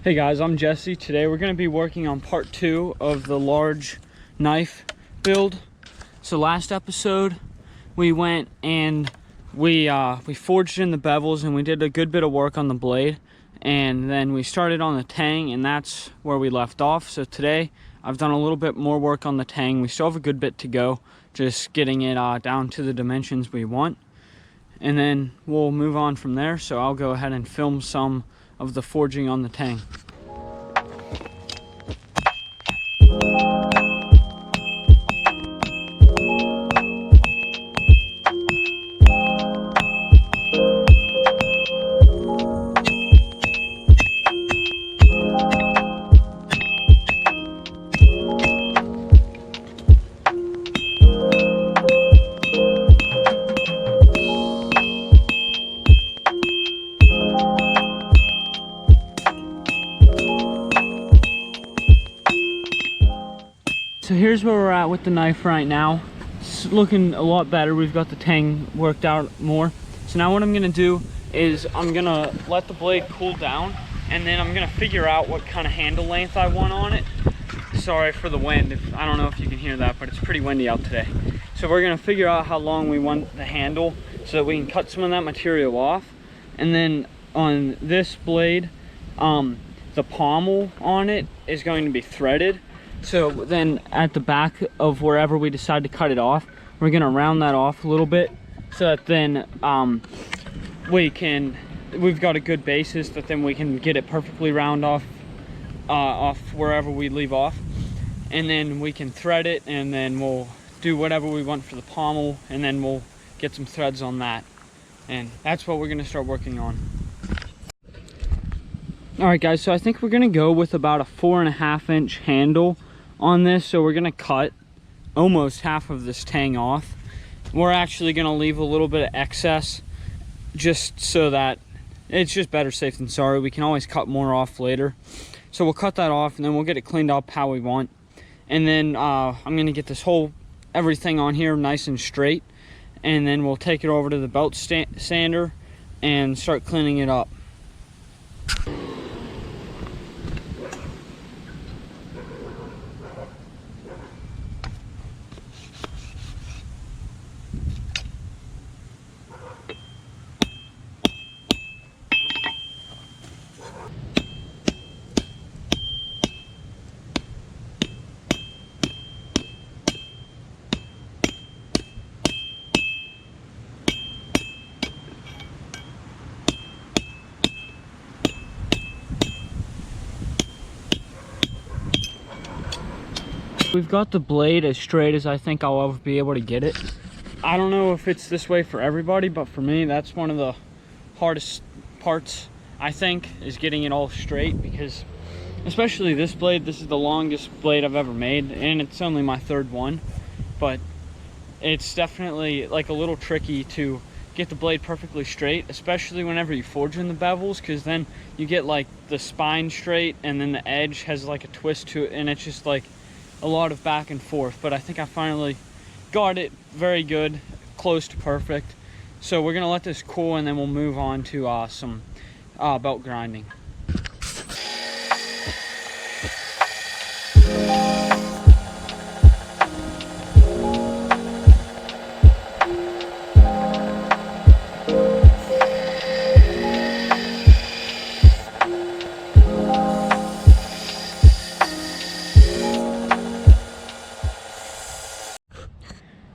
Hey guys, I'm Jesse. Today we're going to be working on part 2 of the large knife build. So last episode we went and we forged in the bevels and we did a good bit of work on the blade, and then we started on the tang, and that's where we left off. So today I've done a little bit more work on the tang. We still have a good bit to go, just getting it down to the dimensions we want, and then we'll move on from there. So I'll go ahead and film some of the forging on the tang. So here's where we're at with the knife right now. It's looking a lot better. We've got the tang worked out more. So now what I'm gonna do is I'm gonna let the blade cool down, and then I'm gonna figure out what kind of handle length I want on it. Sorry for the wind. I don't know if you can hear that, but it's pretty windy out today. So we're gonna figure out how long we want the handle so that we can cut some of that material off. And then on this blade, the pommel on it is going to be threaded. So then at the back of wherever we decide to cut it off, we're gonna round that off a little bit so that then we've got a good basis that then we can get it perfectly round off wherever we leave off, and then we can thread it, and then we'll do whatever we want for the pommel, and then we'll get some threads on that, and that's what we're gonna start working on. All right guys, so I think we're gonna go with about a 4.5 inch handle on this. So we're gonna cut almost half of this tang off. We're actually gonna leave a little bit of excess just so that it's just better safe than sorry. We can always cut more off later. So we'll cut that off, and then we'll get it cleaned up how we want. And then I'm gonna get this everything on here nice and straight, and then we'll take it over to the belt sander and start cleaning it up. We've got the blade as straight as I think I'll ever be able to get it. I don't know if it's this way for everybody, but for me, that's one of the hardest parts, I think, is getting it all straight, because especially this blade, this is the longest blade I've ever made, and it's only my 3rd one, but it's definitely like a little tricky to get the blade perfectly straight, especially whenever you forge in the bevels, because then you get like the spine straight and then the edge has like a twist to it, and it's just like a lot of back and forth. But I think I finally got it very good, close to perfect. So we're gonna let this cool, and then we'll move on to some belt grinding.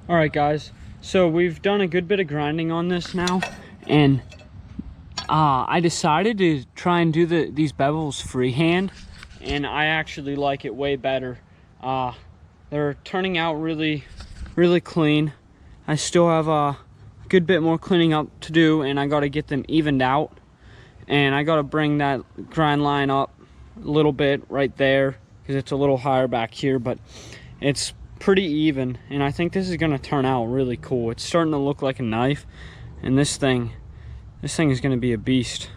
All right guys, so we've done a good bit of grinding on this now, and I decided to try and do these bevels freehand, and I actually like it way better. They're turning out really clean. I still have a good bit more cleaning up to do, and I got to get them evened out, and I got to bring that grind line up a little bit right there because it's a little higher back here, but it's pretty even, and I think this is going to turn out really cool. It's starting to look like a knife, and this thing is going to be a beast.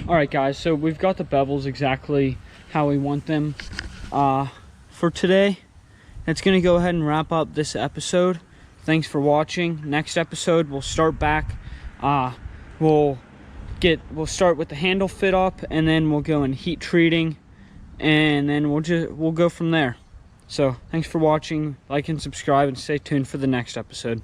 All right guys, so we've got the bevels exactly how we want them for today. That's going to go ahead and wrap up this episode. Thanks for watching. Next episode we'll start back, we'll we'll start with the handle fit up, and then we'll go in heat treating, and then we'll go from there. So thanks for watching. Like and subscribe, and stay tuned for the next episode.